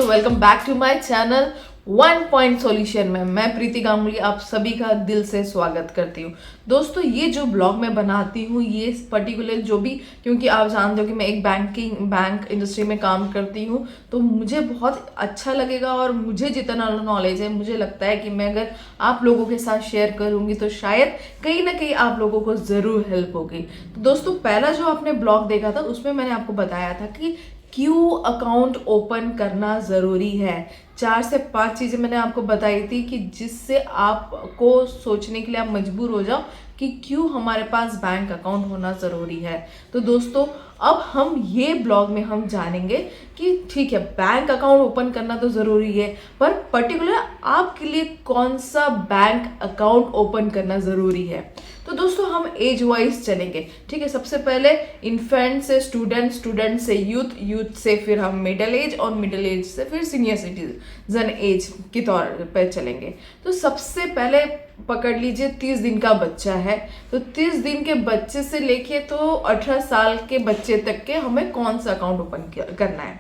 दोस्तों, welcome back to my channel one point solution में मैं प्रीति गांगुली आप सभी का दिल से स्वागत करती हूँ। दोस्तों, ये जो ब्लॉग मैं बनाती हूँ ये पर्टिकुलर जो भी, क्योंकि आप जानते हो कि मैं एक बैंक इंडस्ट्री में काम करती हूँ, तो मुझे बहुत अच्छा लगेगा और मुझे जितना नॉलेज है मुझे लगता है कि मैं अगर आप लोगों के साथ शेयर करूँगी तो शायद कहीं ना कहीं आप लोगों को ज़रूर हेल्प होगी। तो दोस्तों, पहला जो आपने ब्लॉग देखा था उसमें मैंने आपको बताया था कि क्यों अकाउंट ओपन करना ज़रूरी है। 4 से 5 चीज़ें मैंने आपको बताई थी कि जिससे आपको सोचने के लिए आप मजबूर हो जाओ कि क्यों हमारे पास बैंक अकाउंट होना ज़रूरी है। तो दोस्तों, अब हम ये ब्लॉग में हम जानेंगे कि ठीक है, बैंक अकाउंट ओपन करना तो ज़रूरी है, पर पर्टिकुलर आपके लिए कौन सा बैंक अकाउंट ओपन करना ज़रूरी है। तो दोस्तों, हम एज वाइज चलेंगे। ठीक है, सबसे पहले इन्फेंट से स्टूडेंट से यूथ से फिर हम मिडिल एज और मिडिल एज से फिर सीनियर सिटीजन एज के तौर पर चलेंगे। तो सबसे पहले पकड़ लीजिए 30 दिन का बच्चा है, तो 30 दिन के बच्चे से लेके तो 18 साल के बच्चे तक के हमें कौन सा अकाउंट ओपन करना है।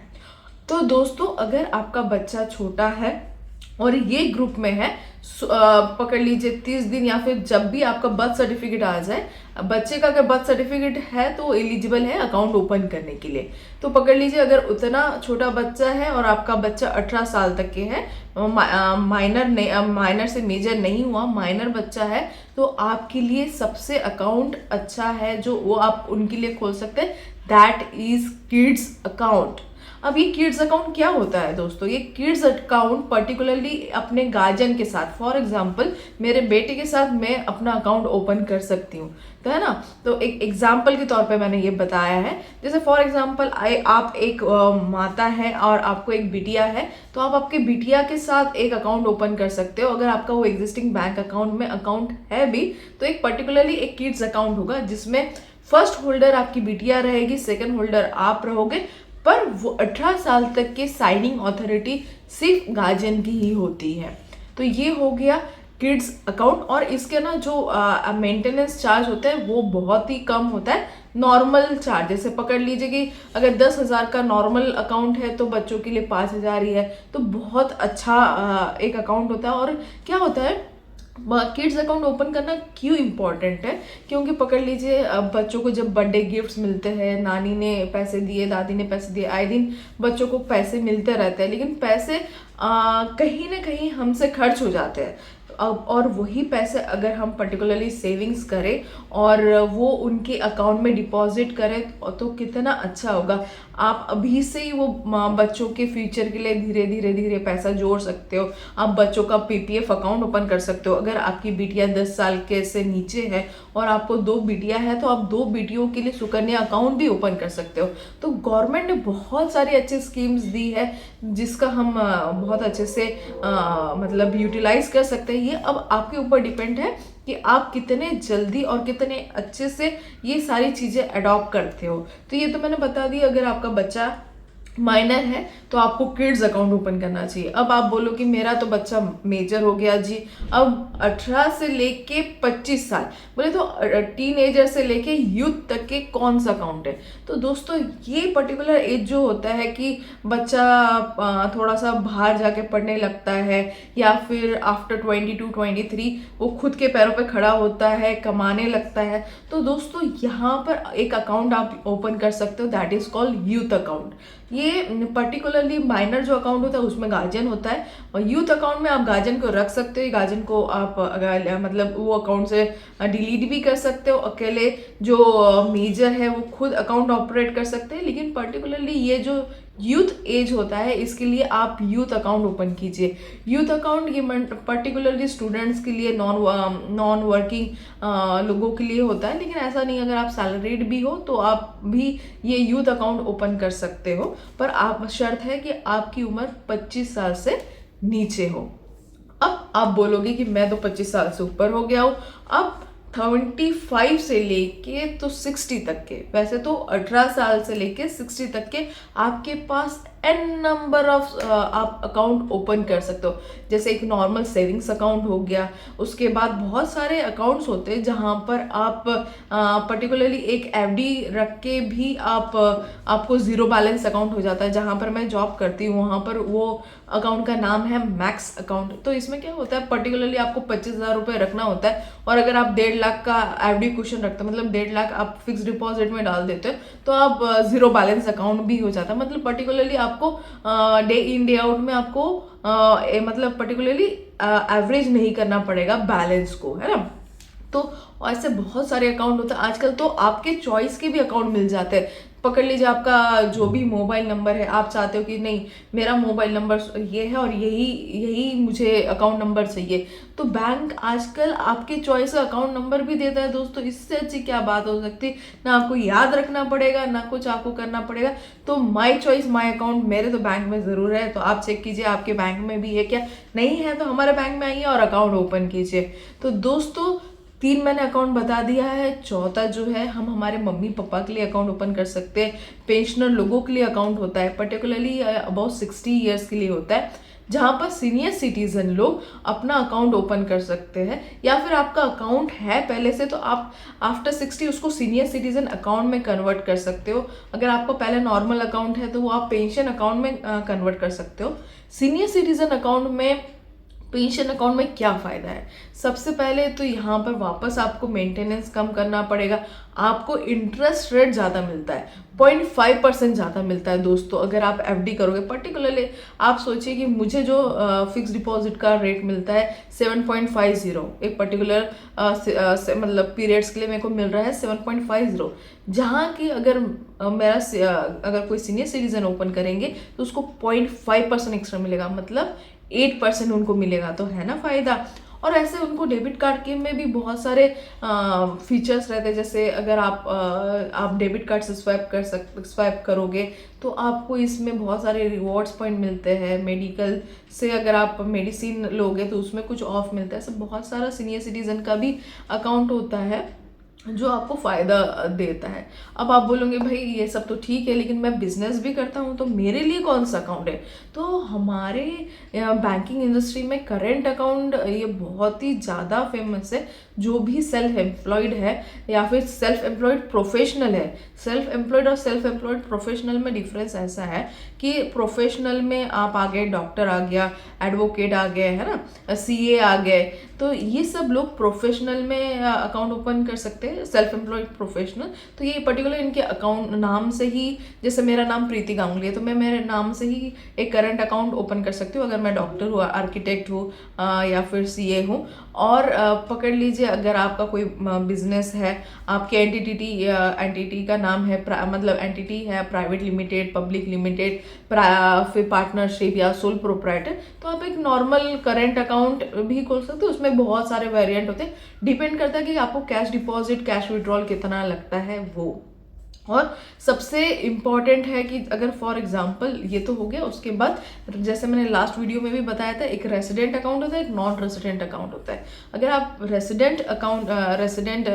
तो दोस्तों, अगर आपका बच्चा छोटा है और ये ग्रुप में है, पकड़ लीजिए 30 दिन या फिर जब भी आपका बर्थ सर्टिफिकेट आ जाए, बच्चे का अगर बर्थ सर्टिफिकेट है तो एलिजिबल है अकाउंट ओपन करने के लिए। तो पकड़ लीजिए अगर उतना छोटा बच्चा है और आपका बच्चा 18 साल तक के है, माइनर से मेजर नहीं हुआ, माइनर बच्चा है, तो आपके लिए सबसे अकाउंट अच्छा है जो वो आप उनके लिए खोल सकते हैं, दैट इज किड्स अकाउंट। अब ये किड्स अकाउंट क्या होता है दोस्तों? ये किड्स अकाउंट पर्टिकुलरली अपने गार्जियन के साथ, फॉर एग्जांपल मेरे बेटे के साथ मैं अपना अकाउंट ओपन कर सकती हूँ, तो है ना। तो एक एग्जांपल के तौर पे मैंने ये बताया है। जैसे फॉर एग्जांपल आप एक माता है और आपको एक बिटिया है, तो आप आपके बिटिया के साथ एक अकाउंट ओपन कर सकते हो। अगर आपका वो एग्जिस्टिंग बैंक अकाउंट में अकाउंट है भी, तो एक पर्टिकुलरली एक किड्स अकाउंट होगा जिसमें फर्स्ट होल्डर आपकी बिटिया रहेगी, सेकेंड होल्डर आप रहोगे, पर वो 18 साल तक के साइनिंग अथॉरिटी सिर्फ गार्जियन की ही होती है। तो ये हो गया किड्स अकाउंट। और इसके ना जो मेंटेनेंस चार्ज होता है वो बहुत ही कम होता है, नॉर्मल चार्ज। जैसे पकड़ लीजिए कि अगर 10,000 का नॉर्मल अकाउंट है तो बच्चों के लिए 5,000 ही है, तो बहुत अच्छा एक अकाउंट होता है। और क्या होता है, किड्स अकाउंट ओपन करना क्यों इम्पोर्टेंट है, क्योंकि पकड़ लीजिए बच्चों को जब बर्थडे गिफ्ट्स मिलते हैं, नानी ने पैसे दिए, दादी ने पैसे दिए, आए दिन बच्चों को पैसे मिलते रहते हैं, लेकिन पैसे कहीं ना कहीं हमसे खर्च हो जाते हैं। और वही पैसे अगर हम पर्टिकुलरली सेविंग्स करें और वो उनके अकाउंट में डिपॉजिट करें तो कितना अच्छा होगा। आप अभी से ही वो बच्चों के फ्यूचर के लिए धीरे धीरे धीरे पैसा जोड़ सकते हो। आप बच्चों का पीपीएफ अकाउंट ओपन कर सकते हो। अगर आपकी बिटिया 10 साल के से नीचे है और आपको 2 बिटिया है, तो आप 2 बिटियों के लिए सुकन्या अकाउंट भी ओपन कर सकते हो। तो गवर्नमेंट ने बहुत सारी अच्छी स्कीम्स दी है जिसका हम बहुत अच्छे से मतलब यूटिलाइज कर सकते हैं। ये अब आपके ऊपर डिपेंड है कि आप कितने जल्दी और कितने अच्छे से ये सारी चीज़ें अडॉप्ट करते हो। तो ये तो मैंने बता दी। अगर आपका बच्चा माइनर है तो आपको किड्स अकाउंट ओपन करना चाहिए। अब आप बोलो कि मेरा तो बच्चा मेजर हो गया जी, अब 18 से लेके 25 साल, बोले तो टीनेजर से लेके यूथ तक के कौन सा अकाउंट है। तो दोस्तों, ये पर्टिकुलर एज जो होता है कि बच्चा थोड़ा सा बाहर जाके पढ़ने लगता है, या फिर आफ्टर 22-23 वो खुद के पैरों पे खड़ा होता है, कमाने लगता है, तो दोस्तों यहाँ पर एक अकाउंट आप ओपन कर सकते हो, that is called youth account. ये पर्टिकुलरली माइनर जो अकाउंट होता है उसमें गार्जियन होता है, और यूथ अकाउंट में आप गार्जियन को रख सकते हो। गार्जियन को आप मतलब वो अकाउंट से डिलीट भी कर सकते हो। अकेले जो मेजर है वो खुद अकाउंट ऑपरेट कर सकते हैं, लेकिन पर्टिकुलरली ये जो यूथ एज होता है इसके लिए आप यूथ अकाउंट ओपन कीजिए। यूथ अकाउंट ये पर्टिकुलरली स्टूडेंट्स के लिए, नॉन वर्किंग लोगों के लिए होता है, लेकिन ऐसा नहीं, अगर आप सैलरीड भी हो तो आप भी ये यूथ अकाउंट ओपन कर सकते हो, पर आप शर्त है कि आपकी उम्र 25 साल से नीचे हो। अब आप बोलोगे कि मैं तो 25 साल से ऊपर हो गया हूँ। अब 25 से लेके तो 60 तक के, वैसे तो 18 साल से लेके 60 तक के आपके पास एन नंबर ऑफ आप अकाउंट ओपन कर सकते हो। जैसे एक नॉर्मल सेविंग्स अकाउंट हो गया, उसके बाद बहुत सारे अकाउंट्स होते हैं जहाँ पर आप पर्टिकुलरली एक एफडी रख के भी आपको ज़ीरो बैलेंस अकाउंट हो जाता है। जहाँ पर मैं जॉब करती हूँ वहाँ पर वो अकाउंट का नाम है मैक्स अकाउंट। तो इसमें क्या होता है, पर्टिकुलरली आपको 25,000 रुपये रखना होता है, और अगर आप 1.5 लाख का एफडी क्वेश्चन रखते हो, मतलब 1.5 लाख आप फिक्स डिपॉजिट में डाल देते हो, तो आप ज़ीरो बैलेंस अकाउंट भी हो जाता है। मतलब पर्टिकुलरली आपको डे इन डे आउट में आपको मतलब पर्टिकुलरली एवरेज नहीं करना पड़ेगा बैलेंस को, है ना। तो ऐसे बहुत सारे अकाउंट होते हैं आजकल। तो आपके चॉइस के भी अकाउंट मिल जाते हैं। पकड़ लीजिए आपका जो भी मोबाइल नंबर है, आप चाहते हो कि नहीं मेरा मोबाइल नंबर ये है और यही मुझे अकाउंट नंबर चाहिए, तो बैंक आजकल आपके चॉइस का अकाउंट नंबर भी देता है दोस्तों। इससे अच्छी क्या बात हो सकती, ना आपको याद रखना पड़ेगा, ना कुछ आपको करना पड़ेगा। तो माई चॉइस माई अकाउंट मेरे तो बैंक में ज़रूर है, तो आप चेक कीजिए आपके बैंक में भी है क्या। नहीं है तो हमारे बैंक में आइए और अकाउंट ओपन कीजिए। तो दोस्तों 3 मैंने अकाउंट बता दिया है, चौथा जो है हम हमारे मम्मी पापा के लिए अकाउंट ओपन कर सकते हैं। पेंशनर लोगों के लिए अकाउंट होता है, पर्टिकुलरली अबाउट 60 ईयर्स के लिए होता है, जहाँ पर सीनियर सिटीजन लोग अपना अकाउंट ओपन कर सकते हैं। या फिर आपका अकाउंट है पहले से, तो आप आफ्टर 60 उसको सीनियर सिटीजन अकाउंट में कन्वर्ट कर सकते हो। अगर आपका पहले नॉर्मल अकाउंट है तो वो आप पेंशन अकाउंट में कन्वर्ट कर सकते हो। सीनियर सिटीजन अकाउंट में, पेंशन अकाउंट में क्या फ़ायदा है, सबसे पहले तो यहाँ पर वापस आपको मेंटेनेंस कम करना पड़ेगा, आपको इंटरेस्ट रेट ज़्यादा मिलता है, 0.5% ज़्यादा मिलता है दोस्तों अगर आप एफडी करोगे। पर्टिकुलरली आप सोचिए कि मुझे जो फिक्स डिपॉजिट का रेट मिलता है 7.50, एक पर्टिकुलर मतलब पीरियड्स के लिए मेरे को मिल रहा है 7.50, जहाँ की अगर अगर कोई सीनियर सिटीजन ओपन करेंगे तो उसको 0.5% एक्स्ट्रा मिलेगा, मतलब 8% उनको मिलेगा। तो है ना फ़ायदा। और ऐसे उनको डेबिट कार्ड के में भी बहुत सारे फीचर्स रहते हैं। जैसे अगर आप डेबिट कार्ड से स्वाइप करोगे तो आपको इसमें बहुत सारे रिवॉर्ड्स पॉइंट मिलते हैं। मेडिकल से अगर आप मेडिसिन लोगे तो उसमें कुछ ऑफ मिलता है। सब बहुत सारा सीनियर सिटीजन का भी अकाउंट होता है जो आपको फ़ायदा देता है। अब आप बोलोगे भाई ये सब तो ठीक है, लेकिन मैं बिजनेस भी करता हूँ तो मेरे लिए कौन सा अकाउंट है। तो हमारे बैंकिंग इंडस्ट्री में करेंट अकाउंट ये बहुत ही ज़्यादा फेमस है। जो भी सेल्फ एम्प्लॉयड है या फिर सेल्फ एम्प्लॉयड प्रोफेशनल है, सेल्फ एम्प्लॉयड और सेल्फ एम्प्लॉयड प्रोफेशनल में डिफरेंस ऐसा है कि प्रोफेशनल में आप आ गए, डॉक्टर आ गया, एडवोकेट आ गए, है ना, सीए आ गए, तो ये सब लोग प्रोफेशनल में अकाउंट ओपन कर सकते हैं। सेल्फ एम्प्लॉयड प्रोफेशनल, तो ये पर्टिकुलर इनके अकाउंट नाम से ही, जैसे मेरा नाम प्रीति गांगुली है तो मैं मेरे नाम से ही एक करंट अकाउंट ओपन कर सकती हूँ अगर मैं डॉक्टर हूँ, आर्किटेक्ट हूँ या फिर सीए हूँ। और पकड़ लीजिए अगर आपका कोई बिजनेस है, आपके एंटिटी का नाम है मतलब एंटिटी है प्राइवेट लिमिटेड, पब्लिक लिमिटेड, फिर पार्टनरशिप या सोल प्रोप्राइटर, तो आप एक नॉर्मल करेंट अकाउंट भी खोल सकते हो। उसमें बहुत सारे वेरिएंट होते हैं, डिपेंड करता है कि आपको कैश डिपॉजिट, कैश विड्रॉल कितना लगता है वो। और सबसे इम्पॉर्टेंट है कि अगर फॉर एग्जांपल ये तो हो गया, उसके बाद जैसे मैंने लास्ट वीडियो में भी बताया था, एक रेसिडेंट अकाउंट होता है, एक नॉन रेसिडेंट अकाउंट होता है। अगर आप रेसिडेंट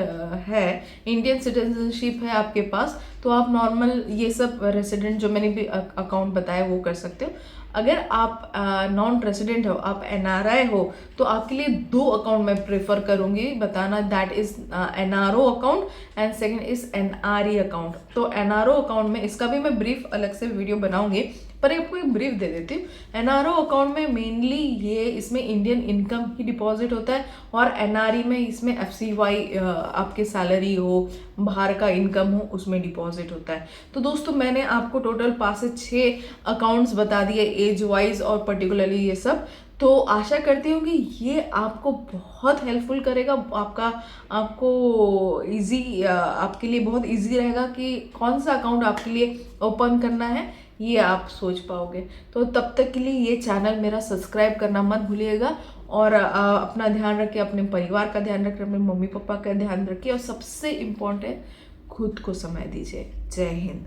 है, इंडियन सिटीजनशिप है आपके पास, तो आप नॉर्मल ये सब रेसिडेंट जो मैंने भी अकाउंट बताया वो कर सकते हो। अगर आप नॉन रेसिडेंट हो, आप एनआरआई हो, तो आपके लिए 2 अकाउंट मैं प्रेफर करूंगी बताना, that is NRO account and second is NRE account. तो एनआरओ अकाउंट में, इसका भी मैं ब्रीफ अलग से वीडियो बनाऊंगी, पर आपको एक ब्रीफ दे देती हूँ। एनआरओ अकाउंट में मेनली ये इसमें इंडियन इनकम ही डिपॉजिट होता है, और एनआरई में इसमें एफसीवाई आपके सैलरी हो, बाहर का इनकम हो, उसमें डिपॉजिट होता है। तो दोस्तों मैंने आपको टोटल 5 से 6 अकाउंट्स बता दिए एज वाइज और पर्टिकुलरली ये सब। तो आशा करती हूँ कि ये आपको बहुत हेल्पफुल करेगा, आपको आपके लिए बहुत इजी रहेगा कि कौन सा अकाउंट आपके लिए ओपन करना है, ये आप सोच पाओगे। तो तब तक के लिए ये चैनल मेरा सब्सक्राइब करना मत भूलिएगा, और अपना ध्यान रखिए, अपने परिवार का ध्यान रखिए, अपने मम्मी पापा का ध्यान रखिए, और सबसे इम्पोर्टेंट है खुद को समय दीजिए। जय हिंद।